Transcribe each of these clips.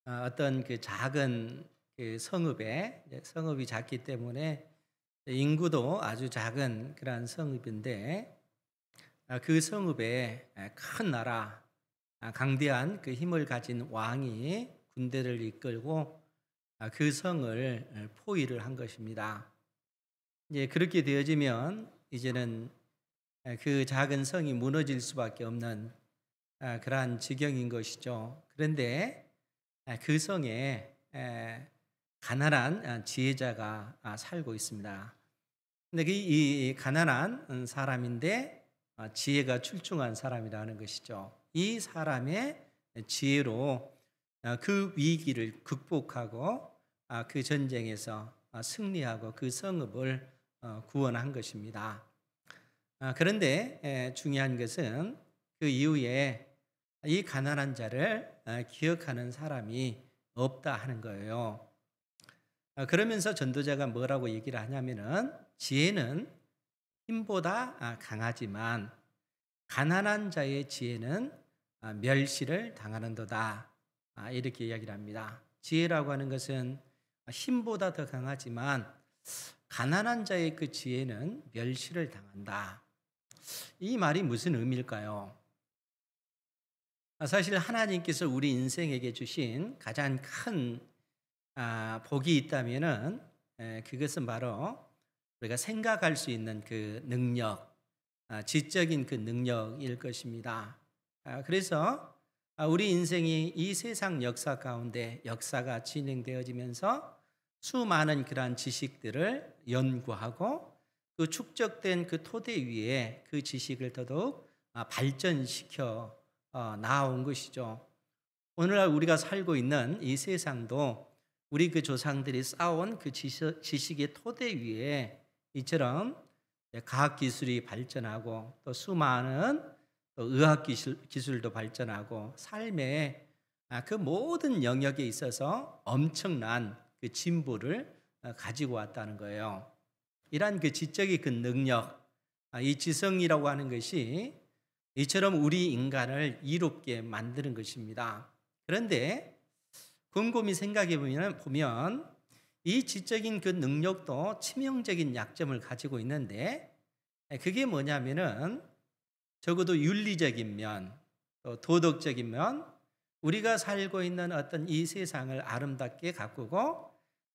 어떤 그 작은 그 성읍에 성읍이 작기 때문에 인구도 아주 작은 그러한 성읍인데 그 성읍에 큰 나라 강대한 그 힘을 가진 왕이 군대를 이끌고 그 성을 포위를 한 것입니다. 이제 그렇게 되어지면 이제는 그 작은 성이 무너질 수밖에 없는 그러한 지경인 것이죠. 그런데 그 성에 가난한 지혜자가 살고 있습니다. 근데 이 가난한 사람인데 지혜가 출중한 사람이라는 것이죠. 이 사람의 지혜로 그 위기를 극복하고 그 전쟁에서 승리하고 그 성읍을 구원한 것입니다. 그런데 중요한 것은 그 이후에 이 가난한 자를 기억하는 사람이 없다 하는 거예요. 그러면서 전도자가 뭐라고 얘기를 하냐면은 지혜는 힘보다 강하지만 가난한 자의 지혜는 멸시를 당하는도다. 이렇게 이야기를 합니다. 지혜라고 하는 것은 힘보다 더 강하지만 가난한 자의 그 지혜는 멸시를 당한다. 이 말이 무슨 의미일까요? 사실 하나님께서 우리 인생에게 주신 가장 큰 복이 있다면은 그것은 바로 우리가 생각할 수 있는 그 능력, 지적인 그 능력일 것입니다. 그래서 우리 인생이 이 세상 역사 가운데 역사가 진행되어지면서 수많은 그러한 지식들을 연구하고 그 축적된 그 토대 위에 그 지식을 더더욱 발전시켜 나온 것이죠. 오늘날 우리가 살고 있는 이 세상도 우리 그 조상들이 쌓아온 그 지식의 토대 위에 이처럼 과학 기술이 발전하고 또 수많은 또 의학 기술도 발전하고 삶의 그 모든 영역에 있어서 엄청난 그 진보를 가지고 왔다는 거예요. 이러한 그 지적인 그 능력, 이 지성이라고 하는 것이 이처럼 우리 인간을 이롭게 만드는 것입니다. 그런데 곰곰이 생각해 보면 이 지적인 그 능력도 치명적인 약점을 가지고 있는데 그게 뭐냐면은 적어도 윤리적인 면, 또 도덕적인 면, 우리가 살고 있는 어떤 이 세상을 아름답게 가꾸고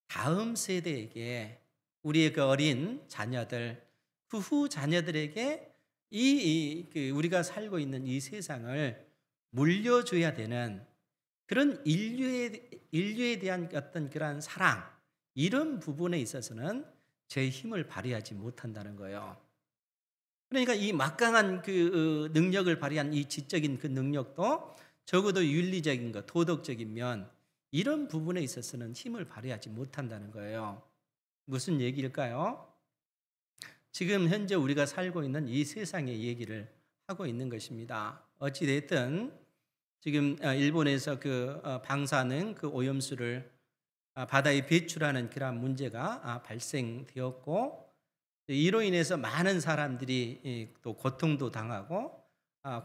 다음 세대에게 우리의 그 어린 자녀들, 그 후 자녀들에게 그 우리가 살고 있는 이 세상을 물려줘야 되는 그런 인류에 대한 어떤 그러한 사랑, 이런 부분에 있어서는 제 힘을 발휘하지 못한다는 거예요. 그러니까 이 막강한 그 능력을 발휘한 이 지적인 그 능력도 적어도 윤리적인 것, 도덕적인 면, 이런 부분에 있어서는 힘을 발휘하지 못한다는 거예요. 무슨 얘기일까요? 지금 현재 우리가 살고 있는 이 세상의 얘기를 하고 있는 것입니다. 어찌됐든 지금 일본에서 그 방사능 그 오염수를 바다에 배출하는 그러한 문제가 발생되었고 이로 인해서 많은 사람들이 또 고통도 당하고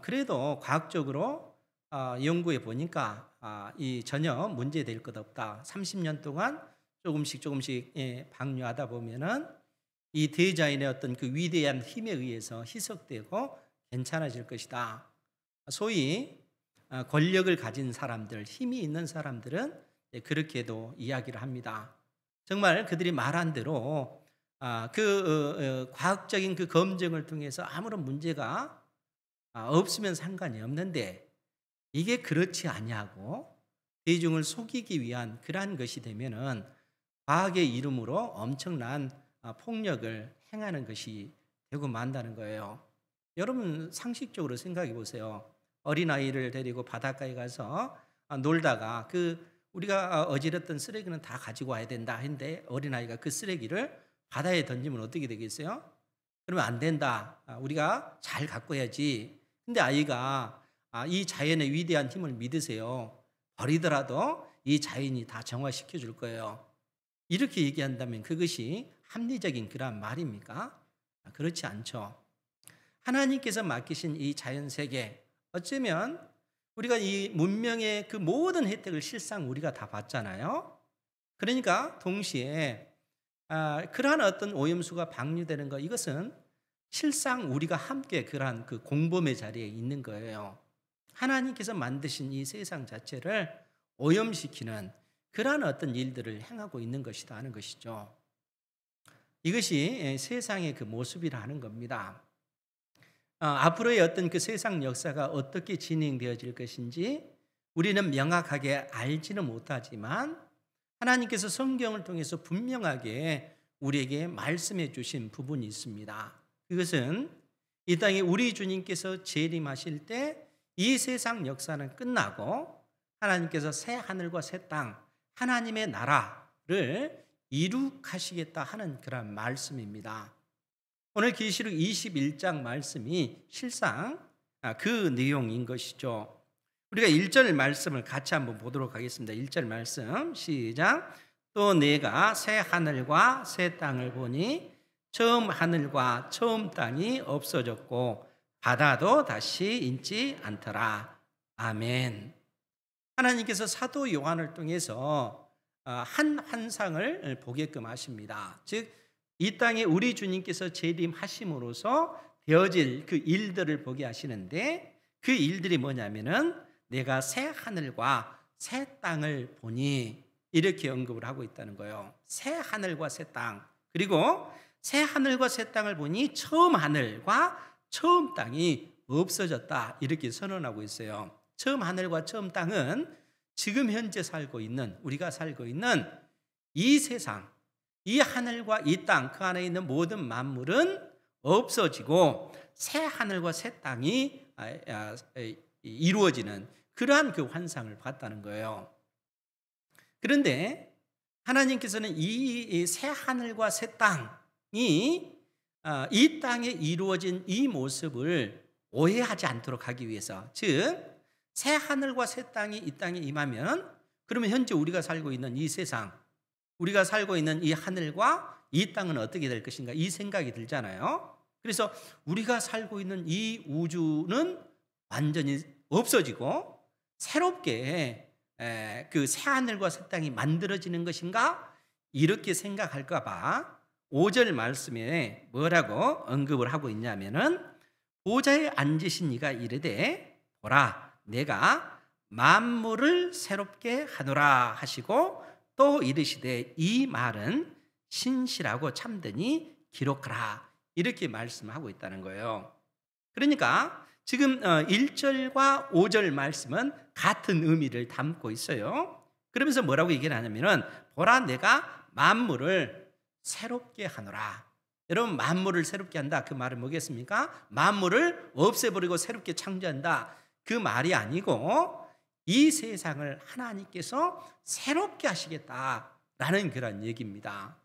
그래도 과학적으로 연구해 보니까 이 전혀 문제될 것 없다. 30년 동안 조금씩 방류하다 보면은 이 대자연의 어떤 그 위대한 힘에 의해서 희석되고 괜찮아질 것이다. 소위 권력을 가진 사람들, 힘이 있는 사람들은 그렇게도 이야기를 합니다. 정말 그들이 말한 대로 과학적인 그 검증을 통해서 아무런 문제가 없으면 상관이 없는데 이게 그렇지 아니하고 대중을 속이기 위한 그러한 것이 되면은 과학의 이름으로 엄청난 폭력을 행하는 것이 되고 만다는 거예요. 여러분 상식적으로 생각해 보세요. 어린아이를 데리고 바닷가에 가서 놀다가 우리가 어지럽던 쓰레기는 다 가지고 와야 된다 했는데 어린아이가 그 쓰레기를 바다에 던지면 어떻게 되겠어요? 그러면 안 된다. 우리가 잘 갖고 야지. 근데 아이가 이 자연의 위대한 힘을 믿으세요. 버리더라도 이 자연이 다 정화시켜 줄 거예요. 이렇게 얘기한다면 그것이 합리적인 그러한 말입니까? 그렇지 않죠. 하나님께서 맡기신 이 자연 세계, 어쩌면 우리가 이 문명의 그 모든 혜택을 실상 우리가 다 받잖아요. 그러니까 동시에 그러한 어떤 오염수가 방류되는 것, 이것은 실상 우리가 함께 그러한 그 공범의 자리에 있는 거예요. 하나님께서 만드신 이 세상 자체를 오염시키는 그러한 어떤 일들을 행하고 있는 것이다 하는 것이죠. 이것이 세상의 그 모습이라 하는 겁니다. 앞으로의 어떤 그 세상 역사가 어떻게 진행되어질 것인지 우리는 명확하게 알지는 못하지만 하나님께서 성경을 통해서 분명하게 우리에게 말씀해 주신 부분이 있습니다. 그것은 이 땅에 우리 주님께서 재림하실 때 이 세상 역사는 끝나고 하나님께서 새 하늘과 새 땅, 하나님의 나라를 이룩하시겠다 하는 그런 말씀입니다. 오늘 계시록 21장 말씀이 실상 그 내용인 것이죠. 우리가 1절 말씀을 같이 한번 보도록 하겠습니다. 1절 말씀 시작. 또 내가 새 하늘과 새 땅을 보니 처음 하늘과 처음 땅이 없어졌고 바다도 다시 있지 않더라. 아멘. 하나님께서 사도 요한을 통해서 한 환상을 보게끔 하십니다. 즉 이 땅에 우리 주님께서 재림하심으로써 되어질 그 일들을 보게 하시는데 그 일들이 뭐냐면은 내가 새 하늘과 새 땅을 보니 이렇게 언급을 하고 있다는 거예요. 새 하늘과 새 땅. 그리고 새 하늘과 새 땅을 보니 처음 하늘과 처음 땅이 없어졌다. 이렇게 선언하고 있어요. 처음 하늘과 처음 땅은 지금 현재 살고 있는 우리가 살고 있는 이 세상, 이 하늘과 이 땅, 그 안에 있는 모든 만물은 없어지고 새 하늘과 새 땅이 이루어지는 그러한 그 환상을 봤다는 거예요. 그런데 하나님께서는 이 새 하늘과 새 땅이 이 땅에 이루어진 이 모습을 오해하지 않도록 하기 위해서, 즉 새 하늘과 새 땅이 이 땅에 임하면 그러면 현재 우리가 살고 있는 이 세상, 우리가 살고 있는 이 하늘과 이 땅은 어떻게 될 것인가, 이 생각이 들잖아요. 그래서 우리가 살고 있는 이 우주는 완전히 없어지고 새롭게 그 새 하늘과 새 땅이 만들어지는 것인가, 이렇게 생각할까 봐 5절 말씀에 뭐라고 언급을 하고 있냐면은 보좌에 앉으신 이가 이르되 보라 내가 만물을 새롭게 하노라 하시고 또 이르시되 이 말은 신실하고 참되니 기록하라, 이렇게 말씀하고 있다는 거예요. 그러니까 지금 1절과 5절 말씀은 같은 의미를 담고 있어요. 그러면서 뭐라고 얘기를 하냐면은 보라 내가 만물을 새롭게 하노라. 여러분, 만물을 새롭게 한다, 그 말은 뭐겠습니까? 만물을 없애버리고 새롭게 창조한다, 그 말이 아니고 이 세상을 하나님께서 새롭게 하시겠다라는 그런 얘기입니다.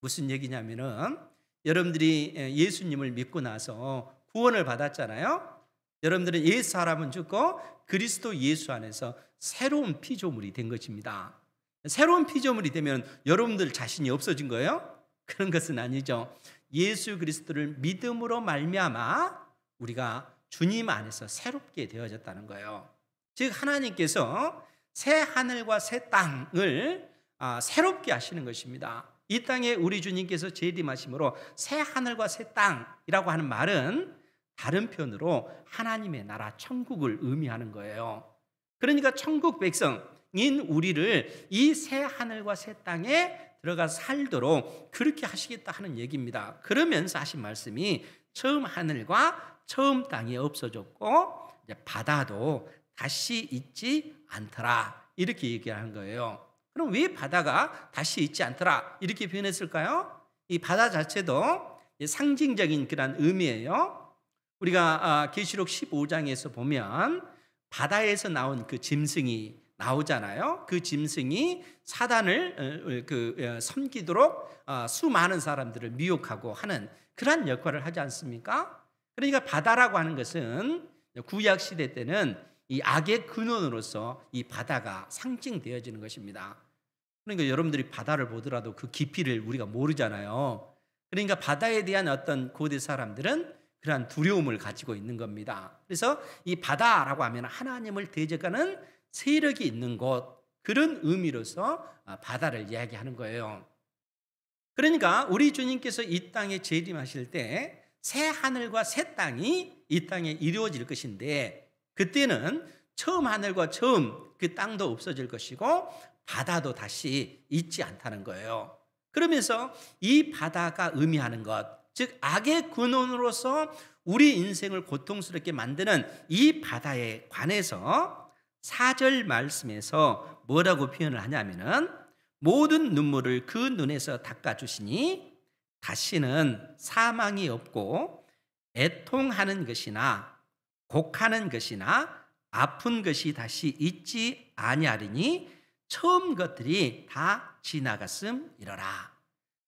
무슨 얘기냐면은 여러분들이 예수님을 믿고 나서 구원을 받았잖아요. 여러분들은 옛 사람은 죽고 그리스도 예수 안에서 새로운 피조물이 된 것입니다. 새로운 피조물이 되면 여러분들 자신이 없어진 거예요? 그런 것은 아니죠. 예수 그리스도를 믿음으로 말미암아 우리가 주님 안에서 새롭게 되어졌다는 거예요. 즉 하나님께서 새 하늘과 새 땅을 새롭게 하시는 것입니다. 이 땅에 우리 주님께서 재림하심으로 새 하늘과 새 땅이라고 하는 말은 다른 표현으로 하나님의 나라 천국을 의미하는 거예요. 그러니까 천국 백성인 우리를 이 새 하늘과 새 땅에 들어가 살도록 그렇게 하시겠다 하는 얘기입니다. 그러면서 하신 말씀이 처음 하늘과 처음 땅이 없어졌고 이제 바다도 다시 있지 않더라, 이렇게 얘기하는 거예요. 그럼 왜 바다가 다시 있지 않더라 이렇게 표현했을까요? 이 바다 자체도 상징적인 그런 의미예요. 우리가 계시록 15장에서 보면 바다에서 나온 그 짐승이 나오잖아요. 그 짐승이 사단을 섬기도록 수많은 사람들을 미혹하고 하는 그런 역할을 하지 않습니까? 그러니까 바다라고 하는 것은 구약 시대 때는 이 악의 근원으로서 이 바다가 상징되어지는 것입니다. 그러니까 여러분들이 바다를 보더라도 그 깊이를 우리가 모르잖아요. 그러니까 바다에 대한 어떤 고대 사람들은 그러한 두려움을 가지고 있는 겁니다. 그래서 이 바다라고 하면 하나님을 대적하는 세력이 있는 곳, 그런 의미로서 바다를 이야기하는 거예요. 그러니까 우리 주님께서 이 땅에 재림하실 때 새 하늘과 새 땅이 이 땅에 이루어질 것인데, 그때는 처음 하늘과 처음 그 땅도 없어질 것이고 바다도 다시 있지 않다는 거예요. 그러면서 이 바다가 의미하는 것, 즉 악의 근원으로서 우리 인생을 고통스럽게 만드는 이 바다에 관해서 4절 말씀에서 뭐라고 표현을 하냐면은, 모든 눈물을 그 눈에서 닦아주시니 다시는 사망이 없고 애통하는 것이나 곡하는 것이나 아픈 것이 다시 있지 아니하리니 처음 것들이 다 지나갔음이러라.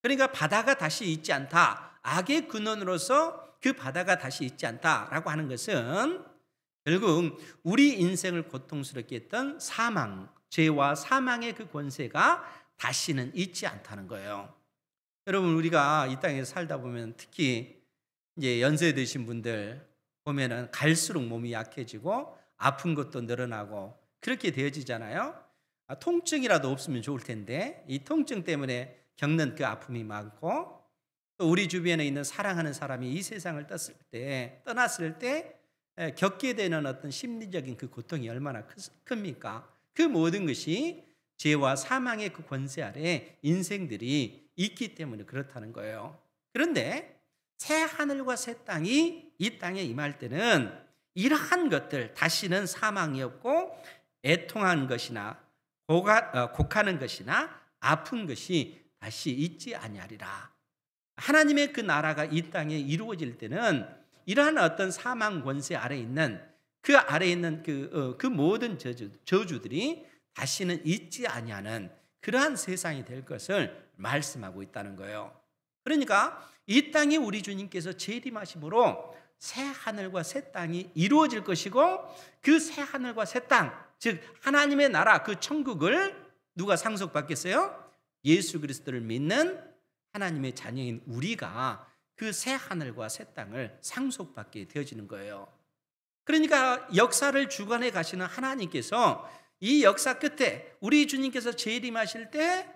그러니까 바다가 다시 있지 않다, 악의 근원으로서 그 바다가 다시 있지 않다라고 하는 것은 결국 우리 인생을 고통스럽게 했던 사망, 죄와 사망의 그 권세가 다시는 있지 않다는 거예요. 여러분, 우리가 이 땅에 살다 보면 특히 이제 연세 드신 분들 보면은 갈수록 몸이 약해지고 아픈 것도 늘어나고 그렇게 되어지잖아요. 통증이라도 없으면 좋을 텐데 이 통증 때문에 겪는 그 아픔이 많고, 또 우리 주변에 있는 사랑하는 사람이 이 세상을 떠났을 때 겪게 되는 어떤 심리적인 그 고통이 얼마나 큽니까? 그 모든 것이 죄와 사망의 그 권세 아래 인생들이 있기 때문에 그렇다는 거예요. 그런데 새 하늘과 새 땅이 이 땅에 임할 때는 이러한 것들, 다시는 사망이 없고 애통한 것이나 곡하는 것이나 아픈 것이 다시 있지 아니하리라. 하나님의 그 나라가 이 땅에 이루어질 때는 이러한 어떤 사망 권세 아래 있는 그 아래에 있는 그 모든 저주들이 다시는 있지 아니하는 그러한 세상이 될 것을 말씀하고 있다는 거예요. 그러니까 이 땅에 우리 주님께서 재림하심으로 새 하늘과 새 땅이 이루어질 것이고, 그 새 하늘과 새 땅, 즉 하나님의 나라, 그 천국을 누가 상속받겠어요? 예수 그리스도를 믿는 하나님의 자녀인 우리가 그 새 하늘과 새 땅을 상속받게 되어지는 거예요. 그러니까 역사를 주관해 가시는 하나님께서 이 역사 끝에 우리 주님께서 재림하실 때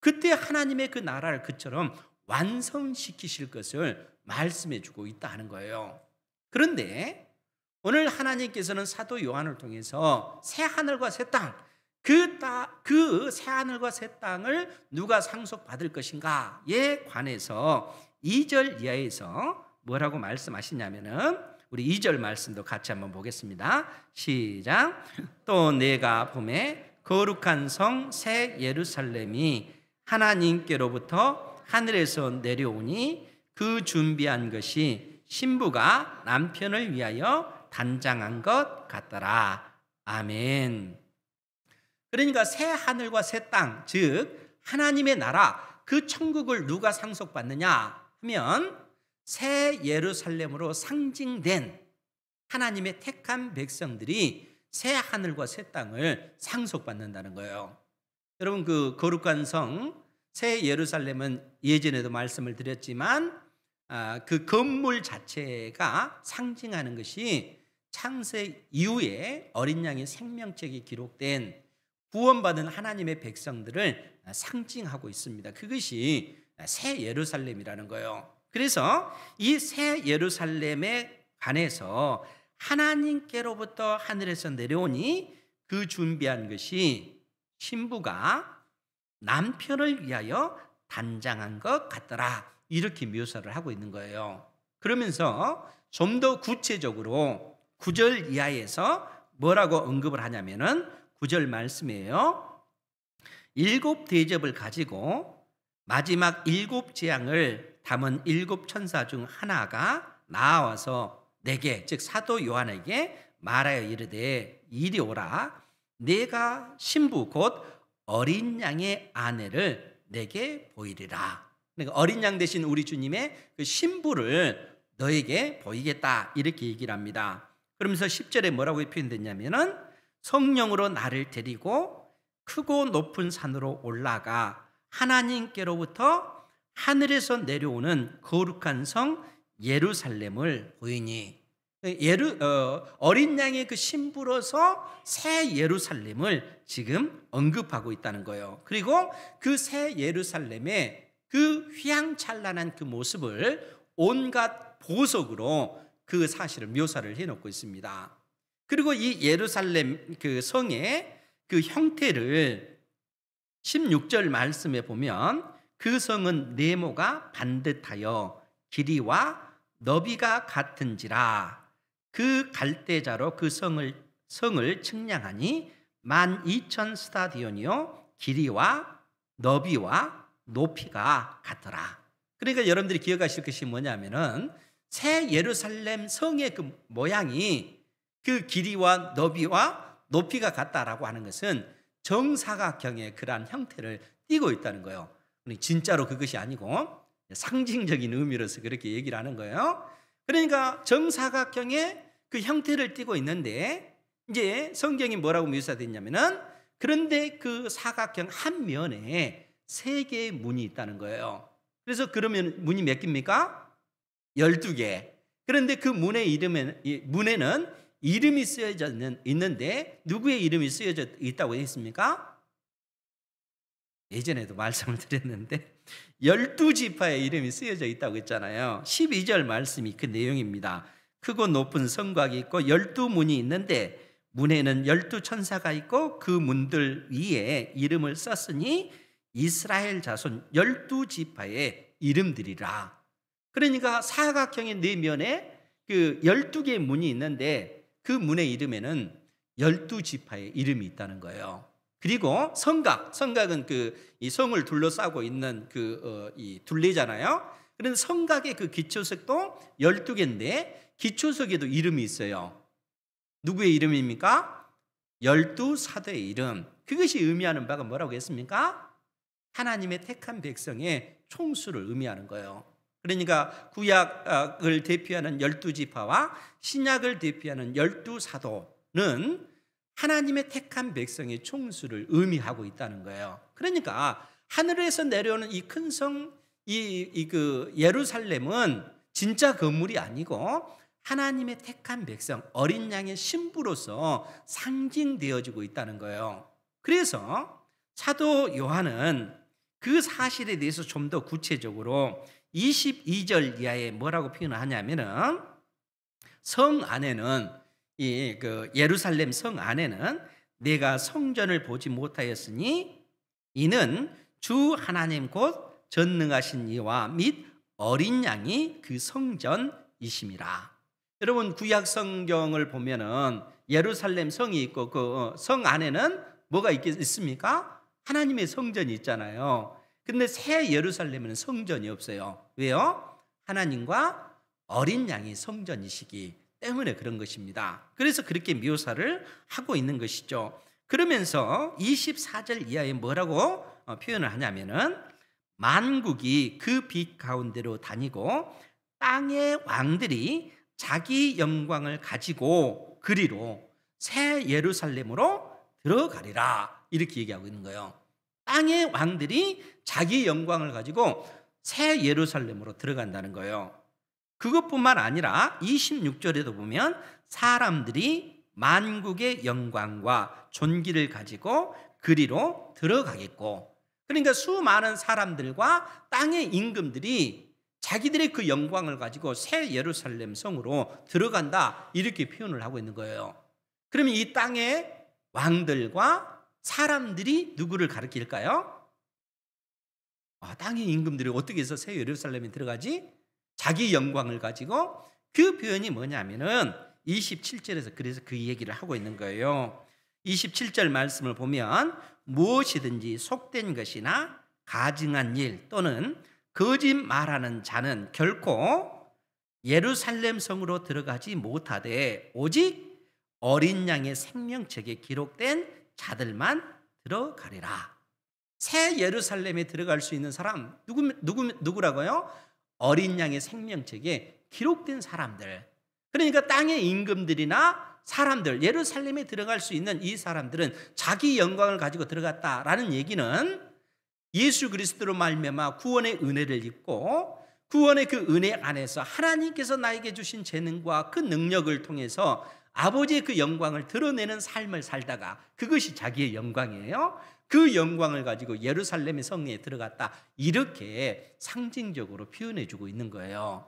그때 하나님의 그 나라를 그처럼 완성시키실 것을 말씀해 주고 있다 하는 거예요. 그런데 오늘 하나님께서는 사도 요한을 통해서 새 하늘과 새 땅, 그 새 하늘과 새 땅을 누가 상속받을 것인가에 관해서 2절 이하에서 뭐라고 말씀하시냐면은, 우리 2절 말씀도 같이 한번 보겠습니다. 시작. 또 내가 보매 거룩한 성 새 예루살렘이 하나님께로부터 하늘에서 내려오니 그 준비한 것이 신부가 남편을 위하여 단장한 것 같더라. 아멘. 그러니까 새 하늘과 새 땅, 즉 하나님의 나라, 그 천국을 누가 상속받느냐 하면 새 예루살렘으로 상징된 하나님의 택한 백성들이 새 하늘과 새 땅을 상속받는다는 거예요. 여러분, 그 거룩한 성 새 예루살렘은 예전에도 말씀을 드렸지만 그 건물 자체가 상징하는 것이 창세 이후에 어린 양의 생명책이 기록된 구원받은 하나님의 백성들을 상징하고 있습니다. 그것이 새 예루살렘이라는 거예요. 그래서 이 새 예루살렘에 관해서 하나님께로부터 하늘에서 내려오니 그 준비한 것이 신부가 남편을 위하여 단장한 것 같더라, 이렇게 묘사를 하고 있는 거예요. 그러면서 좀 더 구체적으로 9절 이하에서 뭐라고 언급을 하냐면은 9절 말씀이에요. 7 대접을 가지고 마지막 7 재앙을 담은 7 천사 중 하나가 나와서 내게, 즉 사도 요한에게 말하여 이르되, 이리 오라. 내가 신부 곧 어린 양의 아내를 내게 보이리라. 그러니까 어린 양 대신 우리 주님의 그 신부를 너에게 보이겠다, 이렇게 얘기를 합니다. 그러면서 10절에 뭐라고 표현됐냐면은, 성령으로 나를 데리고 크고 높은 산으로 올라가 하나님께로부터 하늘에서 내려오는 거룩한 성 예루살렘을 보이니, 어린 양의 그 신부로서 새 예루살렘을 지금 언급하고 있다는 거예요. 그리고 그 새 예루살렘의 그 휘황찬란한 그 모습을 온갖 보석으로 그 사실을 묘사를 해놓고 있습니다. 그리고 이 예루살렘 그 성의 그 형태를 16절 말씀에 보면 그 성은 네모가 반듯하여 길이와 너비가 같은지라 그 갈대자로 그 성을 측량하니 12,000 스타디온이요 길이와 너비와 높이가 같더라. 그러니까 여러분들이 기억하실 것이 뭐냐면은 새 예루살렘 성의 그 모양이 그 길이와 너비와 높이가 같다라고 하는 것은 정사각형의 그러한 형태를 띠고 있다는 거예요. 진짜로 그것이 아니고 상징적인 의미로서 그렇게 얘기를 하는 거예요. 그러니까 정사각형의 그 형태를 띠고 있는데 이제 성경이 뭐라고 묘사되어 있냐면은 그런데 그 사각형 한 면에 3개의 문이 있다는 거예요. 그래서 그러면 문이 몇 개입니까? 12개. 그런데 그 문에는 이름이 쓰여져 있는데 누구의 이름이 쓰여져 있다고 했습니까? 예전에도 말씀을 드렸는데 12지파의 이름이 쓰여져 있다고 했잖아요. 12절 말씀이 그 내용입니다. 크고 높은 성곽이 있고 12문이 있는데 문에는 12천사가 있고 그 문들 위에 이름을 썼으니 이스라엘 자손 12지파의 이름들이라. 그러니까 사각형의 4면에 그 12개의 문이 있는데 그 문의 이름에는 12지파의 이름이 있다는 거예요. 그리고 성곽은 이 성을 둘러싸고 있는 이 둘레잖아요. 그런데 성곽의 그 기초석도 12개인데 기초석에도 이름이 있어요. 누구의 이름입니까? 12사도의 이름. 그것이 의미하는 바가 뭐라고 했습니까? 하나님의 택한 백성의 총수를 의미하는 거예요. 그러니까 구약을 대표하는 12지파와 신약을 대표하는 12사도는 하나님의 택한 백성의 총수를 의미하고 있다는 거예요. 그러니까 하늘에서 내려오는 이 큰 성, 그 예루살렘은 진짜 건물이 아니고 하나님의 택한 백성, 어린 양의 신부로서 상징되어지고 있다는 거예요. 그래서 사도 요한은 그 사실에 대해서 좀 더 구체적으로 22절 이하에 뭐라고 표현하냐면은 성 안에는 그 예루살렘 성 안에는 내가 성전을 보지 못하였으니 이는 주 하나님 곧 전능하신 이와 및 어린 양이 그 성전이심이라. 여러분 구약 성경을 보면은 예루살렘 성이 있고 그 성 안에는 뭐가 있습니까? 하나님의 성전이 있잖아요. 근데 새 예루살렘에는 성전이 없어요. 왜요? 하나님과 어린 양이 성전이시기 때문에 그런 것입니다. 그래서 그렇게 묘사를 하고 있는 것이죠. 그러면서 24절 이하에 뭐라고 표현을 하냐면은 만국이 그 빛 가운데로 다니고 땅의 왕들이 자기 영광을 가지고 그리로 새 예루살렘으로 들어가리라 이렇게 얘기하고 있는 거예요. 땅의 왕들이 자기 영광을 가지고 새 예루살렘으로 들어간다는 거예요. 그것뿐만 아니라 26절에도 보면 사람들이 만국의 영광과 존귀를 가지고 그리로 들어가겠고, 그러니까 수많은 사람들과 땅의 임금들이 자기들의 그 영광을 가지고 새 예루살렘 성으로 들어간다 이렇게 표현을 하고 있는 거예요. 그러면 이 땅의 왕들과 사람들이 누구를 가리킬까요? 땅의 임금들이 어떻게 해서 새 예루살렘에 들어가지? 자기 영광을 가지고. 그 표현이 뭐냐면은 27절에서 그래서 그 얘기를 하고 있는 거예요. 27절 말씀을 보면 무엇이든지 속된 것이나 가증한 일 또는 거짓말하는 자는 결코 예루살렘 성으로 들어가지 못하되 오직 어린 양의 생명책에 기록된 자들만 들어가리라. 새 예루살렘에 들어갈 수 있는 사람 누구라고요? 어린 양의 생명책에 기록된 사람들. 그러니까 땅의 임금들이나 사람들, 예루살렘에 들어갈 수 있는 이 사람들은 자기 영광을 가지고 들어갔다라는 얘기는 예수 그리스도로 말미암아 구원의 은혜를 입고 구원의 그 은혜 안에서 하나님께서 나에게 주신 재능과 그 능력을 통해서 아버지의 그 영광을 드러내는 삶을 살다가 그것이 자기의 영광이에요. 그 영광을 가지고 예루살렘의 성에 들어갔다. 이렇게 상징적으로 표현해 주고 있는 거예요.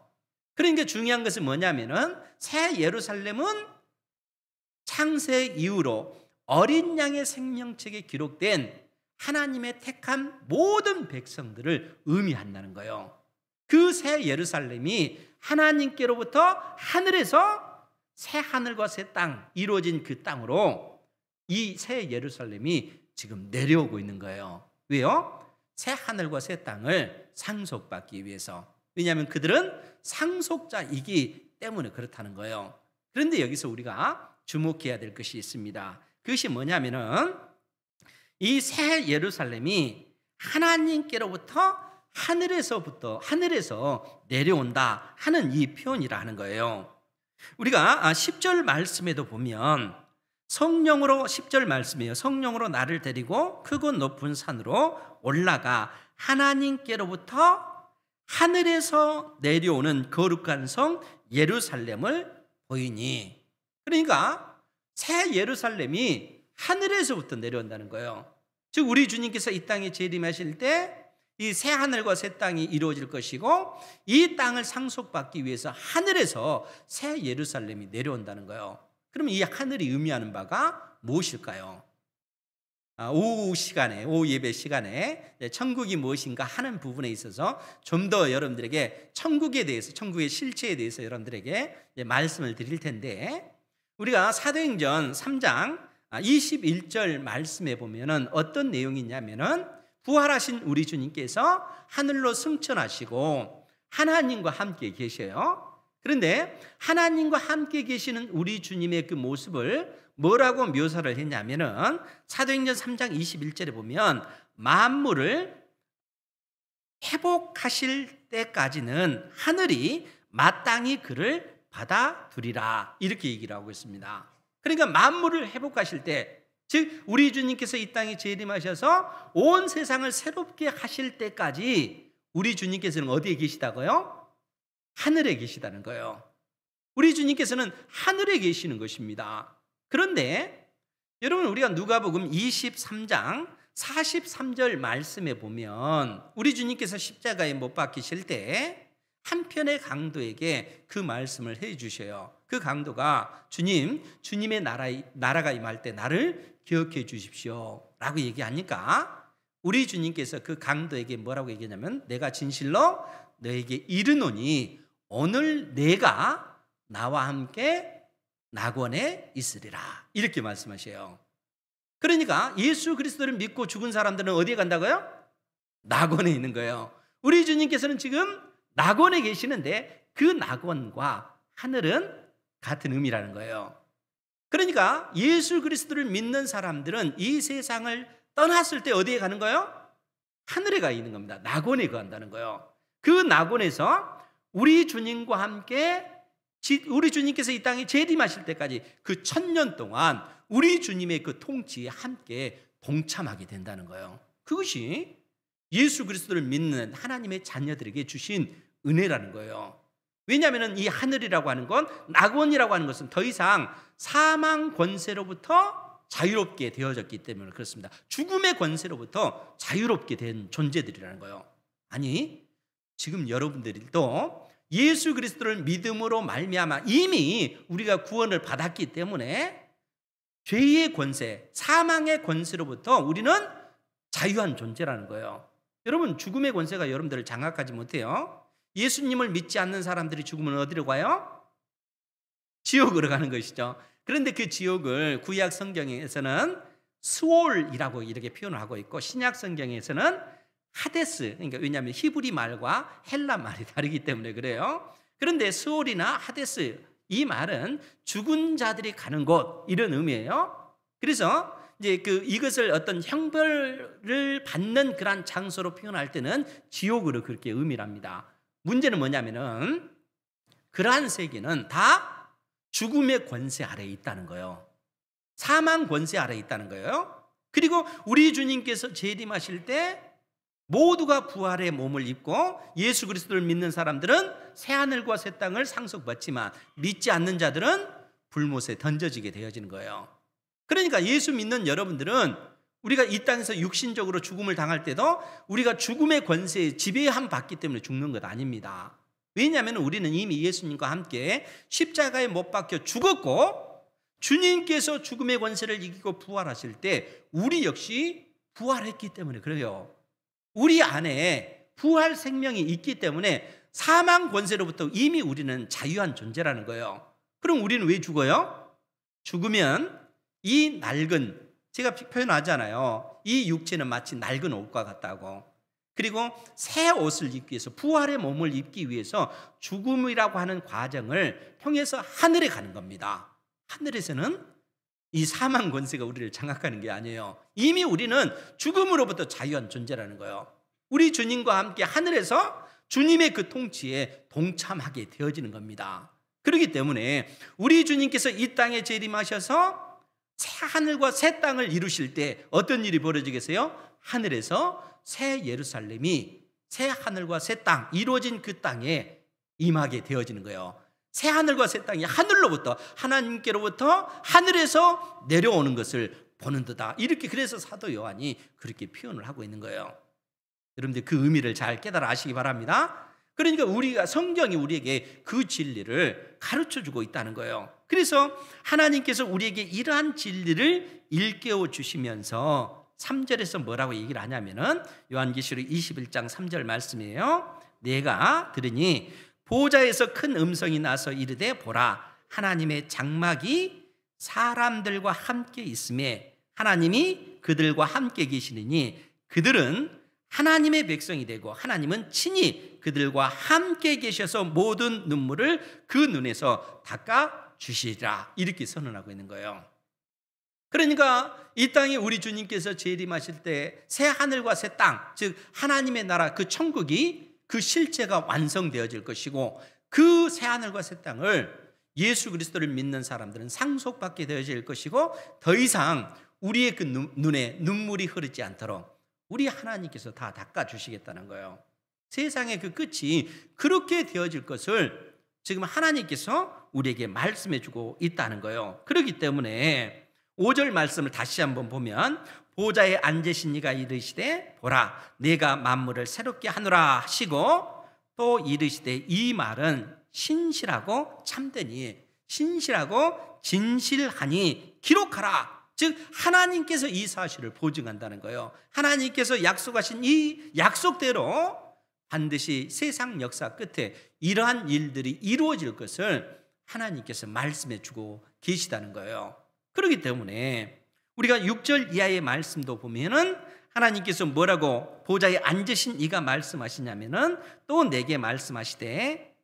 그러니까 중요한 것은 뭐냐면은 새 예루살렘은 창세 이후로 어린 양의 생명책에 기록된 하나님의 택한 모든 백성들을 의미한다는 거예요. 그 새 예루살렘이 하나님께로부터 하늘에서 새 하늘과 새 땅 이루어진 그 땅으로 이 새 예루살렘이 지금 내려오고 있는 거예요. 왜요? 새 하늘과 새 땅을 상속받기 위해서. 왜냐하면 그들은 상속자이기 때문에 그렇다는 거예요. 그런데 여기서 우리가 주목해야 될 것이 있습니다. 그것이 뭐냐면은 이 새 예루살렘이 하나님께로부터 하늘에서 내려온다 하는 이 표현이라 하는 거예요. 우리가 10절 말씀에도 보면 성령으로 10절 말씀이에요. 성령으로 나를 데리고 크고 높은 산으로 올라가 하나님께로부터 하늘에서 내려오는 거룩한 성 예루살렘을 보이니. 그러니까 새 예루살렘이 하늘에서부터 내려온다는 거예요. 즉 우리 주님께서 이 땅에 재림하실 때 이 새 하늘과 새 땅이 이루어질 것이고 이 땅을 상속받기 위해서 하늘에서 새 예루살렘이 내려온다는 거예요. 그럼 이 하늘이 의미하는 바가 무엇일까요? 오후 예배 시간에 천국이 무엇인가 하는 부분에 있어서 좀 더 여러분들에게 천국에 대해서, 천국의 실체에 대해서 여러분들에게 말씀을 드릴 텐데, 우리가 사도행전 3장 21절 말씀에 보면은 어떤 내용이 있냐면은 부활하신 우리 주님께서 하늘로 승천하시고 하나님과 함께 계셔요. 그런데 하나님과 함께 계시는 우리 주님의 그 모습을 뭐라고 묘사를 했냐면은 사도행전 3장 21절에 보면 만물을 회복하실 때까지는 하늘이 마땅히 그를 받아두리라, 이렇게 얘기를 하고 있습니다. 그러니까 만물을 회복하실 때, 즉 우리 주님께서 이 땅에 재림하셔서 온 세상을 새롭게 하실 때까지 우리 주님께서는 어디에 계시다고요? 하늘에 계시다는 거예요. 우리 주님께서는 하늘에 계시는 것입니다. 그런데 여러분, 우리가 누가복음 23장 43절 말씀에 보면 우리 주님께서 십자가에 못 박히실 때 한편의 강도에게 그 말씀을 해 주셔요. 그 강도가 주님의 나라가 임할 때 나를 기억해 주십시오 라고 얘기하니까 우리 주님께서 그 강도에게 뭐라고 얘기하냐면, 내가 진실로 너에게 이르노니 오늘 내가 나와 함께 낙원에 있으리라, 이렇게 말씀하셔요. 그러니까 예수 그리스도를 믿고 죽은 사람들은 어디에 간다고요? 낙원에 있는 거예요. 우리 주님께서는 지금 낙원에 계시는데 그 낙원과 하늘은 같은 의미라는 거예요. 그러니까 예수 그리스도를 믿는 사람들은 이 세상을 떠났을 때 어디에 가는 거예요? 하늘에 가 있는 겁니다. 낙원에 간다는 거예요. 그 낙원에서 우리 주님과 함께, 우리 주님께서 이 땅에 재림하실 때까지 그 1000년 동안 우리 주님의 그 통치에 함께 동참하게 된다는 거예요. 그것이 예수 그리스도를 믿는 하나님의 자녀들에게 주신 은혜라는 거예요. 왜냐하면 이 하늘이라고 하는 건, 낙원이라고 하는 것은 더 이상 사망 권세로부터 자유롭게 되어졌기 때문에 그렇습니다. 죽음의 권세로부터 자유롭게 된 존재들이라는 거예요. 아니, 지금 여러분들도 예수 그리스도를 믿음으로 말미암아 이미 우리가 구원을 받았기 때문에 죄의 권세, 사망의 권세로부터 우리는 자유한 존재라는 거예요. 여러분, 죽음의 권세가 여러분들을 장악하지 못해요. 예수님을 믿지 않는 사람들이 죽으면 어디로 가요? 지옥으로 가는 것이죠. 그런데 그 지옥을 구약 성경에서는 스올이라고 이렇게 표현을 하고 있고, 신약 성경에서는 하데스, 그러니까 왜냐하면 히브리 말과 헬라 말이 다르기 때문에 그래요. 그런데 스올이나 하데스, 이 말은 죽은 자들이 가는 곳, 이런 의미예요. 그래서 이제 이것을 어떤 형벌을 받는 그런 장소로 표현할 때는 지옥으로 그렇게 의미를 합니다. 문제는 뭐냐면은 그러한 세계는 다 죽음의 권세 아래에 있다는 거예요. 사망 권세 아래에 있다는 거예요. 그리고 우리 주님께서 재림하실 때 모두가 부활의 몸을 입고 예수 그리스도를 믿는 사람들은 새 하늘과 새 땅을 상속받지만 믿지 않는 자들은 불못에 던져지게 되어지는 거예요. 그러니까 예수 믿는 여러분들은 우리가 이 땅에서 육신적으로 죽음을 당할 때도 우리가 죽음의 권세에 지배함 받기 때문에 죽는 것 아닙니다. 왜냐하면 우리는 이미 예수님과 함께 십자가에 못 박혀 죽었고, 주님께서 죽음의 권세를 이기고 부활하실 때 우리 역시 부활했기 때문에 그래요. 우리 안에 부활 생명이 있기 때문에 사망 권세로부터 이미 우리는 자유한 존재라는 거예요. 그럼 우리는 왜 죽어요? 죽으면 이 낡은, 제가 표현하잖아요. 이 육체는 마치 낡은 옷과 같다고. 그리고 새 옷을 입기 위해서, 부활의 몸을 입기 위해서 죽음이라고 하는 과정을 통해서 하늘에 가는 겁니다. 하늘에서는 이 사망 권세가 우리를 장악하는 게 아니에요. 이미 우리는 죽음으로부터 자유한 존재라는 거예요. 우리 주님과 함께 하늘에서 주님의 그 통치에 동참하게 되어지는 겁니다. 그렇기 때문에 우리 주님께서 이 땅에 재림하셔서 새 하늘과 새 땅을 이루실 때 어떤 일이 벌어지겠어요? 하늘에서 새 예루살렘이, 새 하늘과 새 땅, 이루어진 그 땅에 임하게 되어지는 거예요. 새 하늘과 새 땅이 하늘로부터, 하나님께로부터 하늘에서 내려오는 것을 보는 듯다. 이렇게 그래서 사도 요한이 그렇게 표현을 하고 있는 거예요. 여러분들 그 의미를 잘 깨달아 아시기 바랍니다. 그러니까 우리가, 성경이 우리에게 그 진리를 가르쳐주고 있다는 거예요. 그래서 하나님께서 우리에게 이러한 진리를 일깨워 주시면서 3절에서 뭐라고 얘기를 하냐면은 요한계시록 21장 3절 말씀이에요. 내가 들으니 보좌에서 큰 음성이 나서 이르되 보라, 하나님의 장막이 사람들과 함께 있음에 하나님이 그들과 함께 계시느니 그들은 하나님의 백성이 되고 하나님은 친히 그들과 함께 계셔서 모든 눈물을 그 눈에서 닦아 주시리라. 이렇게 선언하고 있는 거예요. 그러니까 이 땅에 우리 주님께서 재림하실 때 새 하늘과 새 땅, 즉 하나님의 나라, 그 천국이, 그 실제가 완성되어질 것이고, 그 새 하늘과 새 땅을 예수 그리스도를 믿는 사람들은 상속받게 되어질 것이고, 더 이상 우리의 그 눈에 눈물이 흐르지 않도록 우리 하나님께서 다 닦아주시겠다는 거예요. 세상의 그 끝이 그렇게 되어질 것을 지금 하나님께서 우리에게 말씀해 주고 있다는 거예요. 그렇기 때문에 5절 말씀을 다시 한번 보면 보좌에 앉으신 이가 이르시되 보라, 내가 만물을 새롭게 하노라 하시고, 또 이르시되 이 말은 신실하고 참되니, 신실하고 진실하니 기록하라. 즉 하나님께서 이 사실을 보증한다는 거예요. 하나님께서 약속하신 이 약속대로 반드시 세상 역사 끝에 이러한 일들이 이루어질 것을 하나님께서 말씀해 주고 계시다는 거예요. 그렇기 때문에 우리가 6절 이하의 말씀도 보면은 하나님께서 뭐라고 보좌에 앉으신 이가 말씀하시냐면은 또 내게 말씀하시되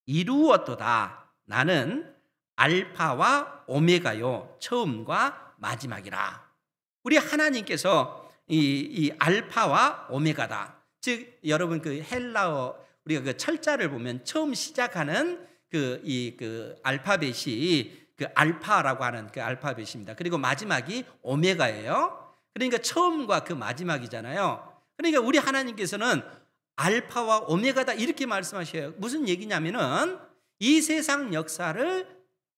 이루었도다, 나는 알파와 오메가요, 처음과 마지막이라. 우리 하나님께서 이 알파와 오메가다. 즉 여러분 그 헬라어, 우리가 그 철자를 보면 처음 시작하는 그 알파벳이 그 알파라고 하는 그 알파벳입니다. 그리고 마지막이 오메가예요. 그러니까 처음과 그 마지막이잖아요. 그러니까 우리 하나님께서는 알파와 오메가다 이렇게 말씀하셔요. 무슨 얘기냐면은 이 세상 역사를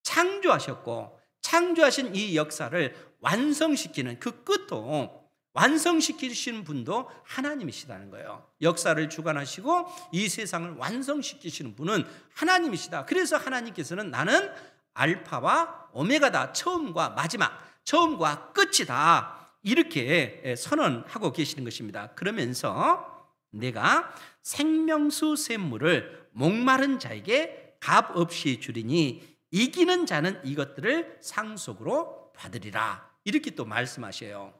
창조하셨고, 창조하신 이 역사를 완성시키는 그 끝도 완성시키시는 분도 하나님이시다는 거예요. 역사를 주관하시고 이 세상을 완성시키시는 분은 하나님이시다. 그래서 하나님께서는 나는 알파와 오메가다, 처음과 마지막, 처음과 끝이다, 이렇게 선언하고 계시는 것입니다. 그러면서 내가 생명수 샘물을 목마른 자에게 값 없이 주리니 이기는 자는 이것들을 상속으로 받으리라. 이렇게 또 말씀하셔요.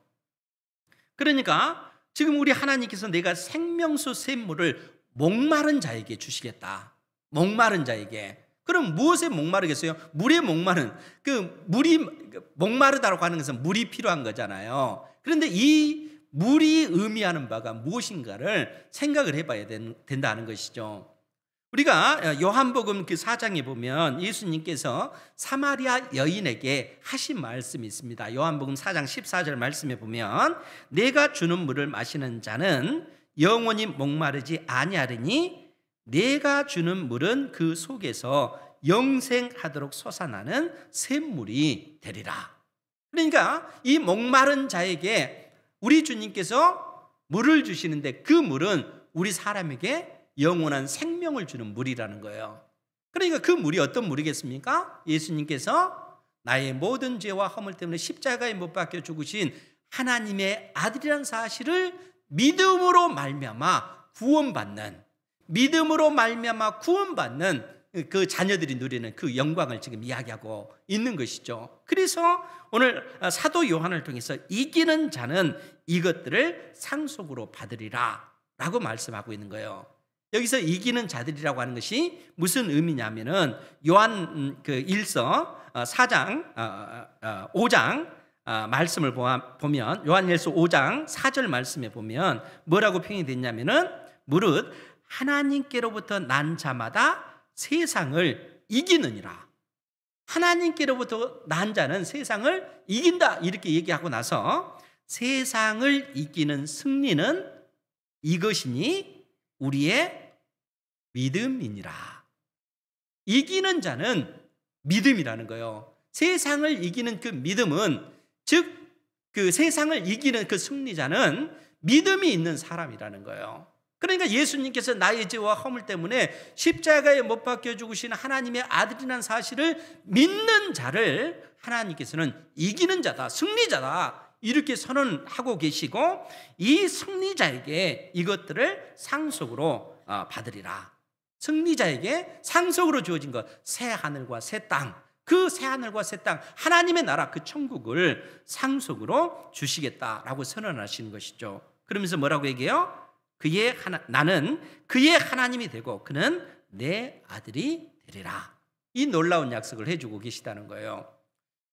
그러니까 지금 우리 하나님께서 내가 생명수 샘물을 목마른 자에게 주시겠다. 목마른 자에게. 그럼 무엇에 목마르겠어요? 물에 목마른, 그 물이 목마르다고 하는 것은 물이 필요한 거잖아요. 그런데 이 물이 의미하는 바가 무엇인가를 생각을 해봐야 된다는 것이죠. 우리가 요한복음 그 4장에 보면 예수님께서 사마리아 여인에게 하신 말씀이 있습니다. 요한복음 4장 14절 말씀에 보면 내가 주는 물을 마시는 자는 영원히 목마르지 아니하리니 내가 주는 물은 그 속에서 영생하도록 솟아나는 샘물이 되리라. 그러니까 이 목마른 자에게 우리 주님께서 물을 주시는데 그 물은 우리 사람에게 영원한 생명을 주는 물이라는 거예요. 그러니까 그 물이 어떤 물이겠습니까? 예수님께서 나의 모든 죄와 허물 때문에 십자가에 못 박혀 죽으신 하나님의 아들이라는 사실을 믿음으로 말미암아 구원받는, 믿음으로 말미암아 구원받는 그 자녀들이 누리는 그 영광을 지금 이야기하고 있는 것이죠. 그래서 오늘 사도 요한을 통해서 이기는 자는 이것들을 상속으로 받으리라 라고 말씀하고 있는 거예요. 여기서 이기는 자들이라고 하는 것이 무슨 의미냐면은 요한 그 1서 4장 5장 말씀을 보면 요한일서 5장 4절 말씀에 보면 뭐라고 표현이 됐냐면은 무릇 하나님께로부터 난 자마다 세상을 이기느니라. 하나님께로부터 난 자는 세상을 이긴다 이렇게 얘기하고 나서 세상을 이기는 승리는 이것이니 우리의 믿음이니라. 이기는 자는 믿음이라는 거예요. 세상을 이기는 그 믿음은, 즉 그 세상을 이기는 그 승리자는 믿음이 있는 사람이라는 거예요. 그러니까 예수님께서 나의 죄와 허물 때문에 십자가에 못 박혀 죽으신 하나님의 아들이라는 사실을 믿는 자를 하나님께서는 이기는 자다, 승리자다 이렇게 선언하고 계시고, 이 승리자에게 이것들을 상속으로 받으리라. 승리자에게 상속으로 주어진 것, 새 하늘과 새 땅, 그 새 하늘과 새 땅, 하나님의 나라 그 천국을 상속으로 주시겠다라고 선언하시는 것이죠. 그러면서 뭐라고 얘기해요? 나는 그의 하나님이 되고 그는 내 아들이 되리라. 이 놀라운 약속을 해주고 계시다는 거예요.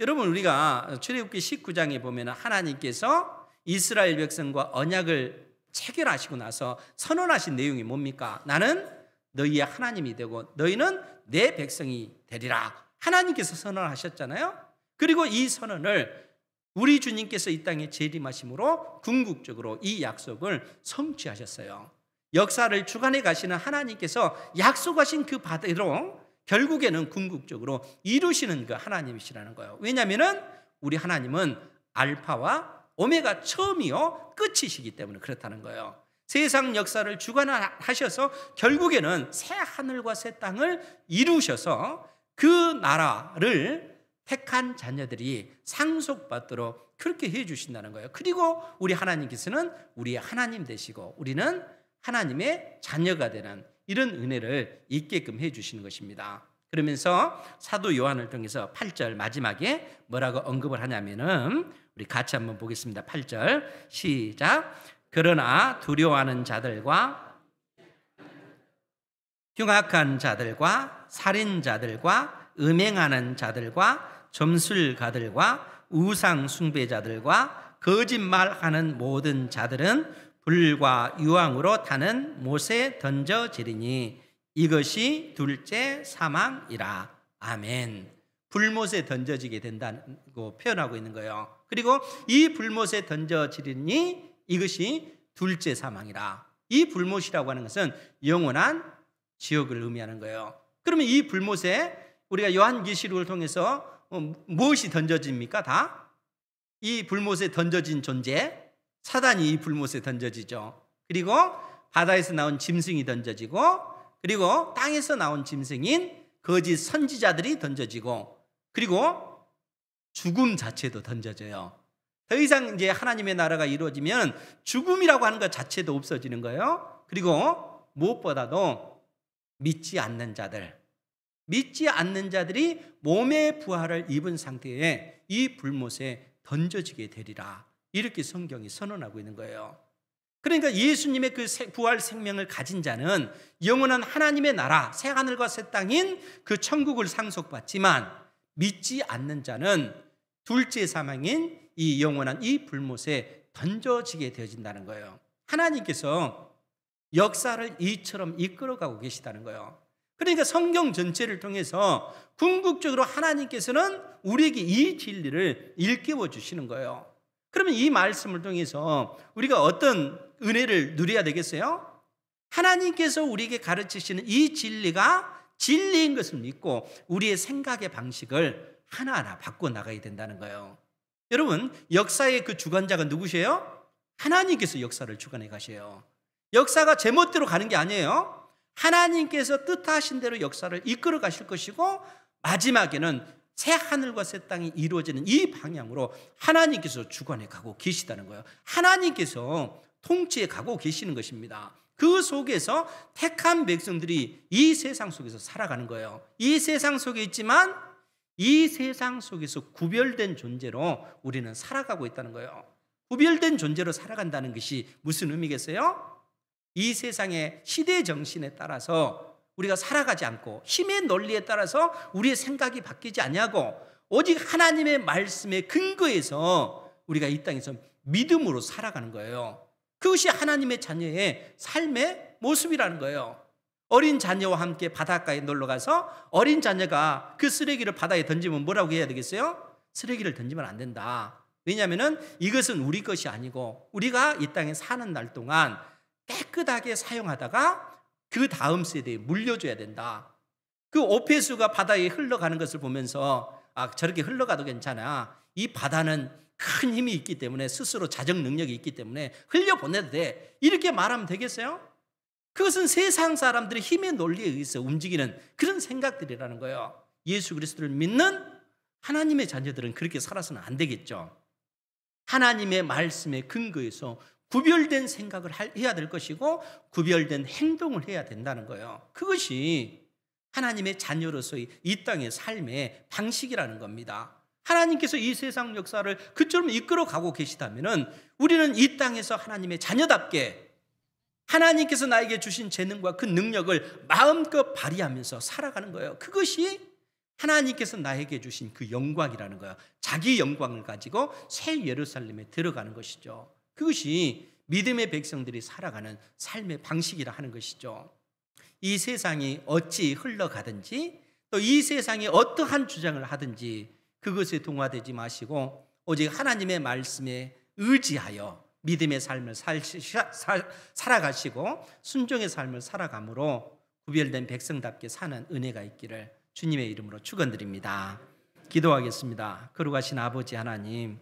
여러분, 우리가 출애굽기 19장에 보면 하나님께서 이스라엘 백성과 언약을 체결하시고 나서 선언하신 내용이 뭡니까? 나는 너희의 하나님이 되고 너희는 내 백성이 되리라. 하나님께서 선언하셨잖아요. 그리고 이 선언을 우리 주님께서 이 땅에 재림하심으로 궁극적으로 이 약속을 성취하셨어요. 역사를 주관해 가시는 하나님께서 약속하신 그 바대로 결국에는 궁극적으로 이루시는 그 하나님이시라는 거예요. 왜냐하면 우리 하나님은 알파와 오메가 처음이요 끝이시기 때문에 그렇다는 거예요. 세상 역사를 주관하셔서 결국에는 새 하늘과 새 땅을 이루셔서 그 나라를 택한 자녀들이 상속받도록 그렇게 해주신다는 거예요. 그리고 우리 하나님께서는 우리의 하나님 되시고 우리는 하나님의 자녀가 되는 이런 은혜를 있게끔 해주시는 것입니다. 그러면서 사도 요한을 통해서 8절 마지막에 뭐라고 언급을 하냐면은 우리 같이 한번 보겠습니다. 8절 시작. 그러나 두려워하는 자들과 흉악한 자들과 살인자들과 음행하는 자들과 점술가들과 우상 숭배자들과 거짓말하는 모든 자들은 불과 유황으로 타는 못에 던져지리니 이것이 둘째 사망이라. 아멘. 불못에 던져지게 된다고 표현하고 있는 거예요. 그리고 이 불못에 던져지리니 이것이 둘째 사망이라. 이 불못이라고 하는 것은 영원한 지옥을 의미하는 거예요. 그러면 이 불못에 우리가 요한계시록을 통해서 무엇이 던져집니까? 다? 이 불못에 던져진 존재, 사단이 이 불못에 던져지죠. 그리고 바다에서 나온 짐승이 던져지고, 그리고 땅에서 나온 짐승인 거짓 선지자들이 던져지고, 그리고 죽음 자체도 던져져요. 더 이상 이제 하나님의 나라가 이루어지면 죽음이라고 하는 것 자체도 없어지는 거예요. 그리고 무엇보다도 믿지 않는 자들이 몸의 부활을 입은 상태에 이 불못에 던져지게 되리라. 이렇게 성경이 선언하고 있는 거예요. 그러니까 예수님의 그 부활 생명을 가진 자는 영원한 하나님의 나라, 새 하늘과 새 땅인 그 천국을 상속받지만, 믿지 않는 자는 둘째 사망인 이 영원한 이 불못에 던져지게 되어진다는 거예요. 하나님께서 역사를 이처럼 이끌어가고 계시다는 거예요. 그러니까 성경 전체를 통해서 궁극적으로 하나님께서는 우리에게 이 진리를 일깨워 주시는 거예요. 그러면 이 말씀을 통해서 우리가 어떤 은혜를 누려야 되겠어요? 하나님께서 우리에게 가르치시는 이 진리가 진리인 것을 믿고 우리의 생각의 방식을 하나하나 바꿔 나가야 된다는 거예요. 여러분, 역사의 그 주관자가 누구세요? 하나님께서 역사를 주관해 가셔요. 역사가 제멋대로 가는 게 아니에요. 하나님께서 뜻하신 대로 역사를 이끌어 가실 것이고 마지막에는 새 하늘과 새 땅이 이루어지는 이 방향으로 하나님께서 주관해 가고 계시다는 거예요. 하나님께서 통치해 가고 계시는 것입니다. 그 속에서 택한 백성들이 이 세상 속에서 살아가는 거예요. 이 세상 속에 있지만 이 세상 속에서 구별된 존재로 우리는 살아가고 있다는 거예요. 구별된 존재로 살아간다는 것이 무슨 의미겠어요? 이 세상의 시대 정신에 따라서 우리가 살아가지 않고 힘의 논리에 따라서 우리의 생각이 바뀌지 않냐고 오직 하나님의 말씀에 근거해서 우리가 이 땅에서 믿음으로 살아가는 거예요. 그것이 하나님의 자녀의 삶의 모습이라는 거예요. 어린 자녀와 함께 바닷가에 놀러가서 어린 자녀가 그 쓰레기를 바다에 던지면 뭐라고 해야 되겠어요? 쓰레기를 던지면 안 된다. 왜냐하면 이것은 우리 것이 아니고 우리가 이 땅에 사는 날 동안 깨끗하게 사용하다가 그 다음 세대에 물려줘야 된다. 그 오페수가 바다에 흘러가는 것을 보면서 저렇게 흘러가도 괜찮아. 이 바다는 큰 힘이 있기 때문에 스스로 자정 능력이 있기 때문에 흘려보내도 돼. 이렇게 말하면 되겠어요? 그것은 세상 사람들의 힘의 논리에 의해서 움직이는 그런 생각들이라는 거예요. 예수 그리스도를 믿는 하나님의 자녀들은 그렇게 살아서는 안 되겠죠. 하나님의 말씀에 근거해서 구별된 생각을 해야 될 것이고 구별된 행동을 해야 된다는 거예요. 그것이 하나님의 자녀로서의 이 땅의 삶의 방식이라는 겁니다. 하나님께서 이 세상 역사를 그처럼 이끌어 가고 계시다면 우리는 이 땅에서 하나님의 자녀답게 하나님께서 나에게 주신 재능과 그 능력을 마음껏 발휘하면서 살아가는 거예요. 그것이 하나님께서 나에게 주신 그 영광이라는 거예요. 자기 영광을 가지고 새 예루살렘에 들어가는 것이죠. 그것이 믿음의 백성들이 살아가는 삶의 방식이라 하는 것이죠. 이 세상이 어찌 흘러가든지 또 이 세상이 어떠한 주장을 하든지 그것에 동화되지 마시고 오직 하나님의 말씀에 의지하여 믿음의 삶을 살아가시고 순종의 삶을 살아감으로 구별된 백성답게 사는 은혜가 있기를 주님의 이름으로 축원드립니다. 기도하겠습니다. 거룩하신 아버지 하나님,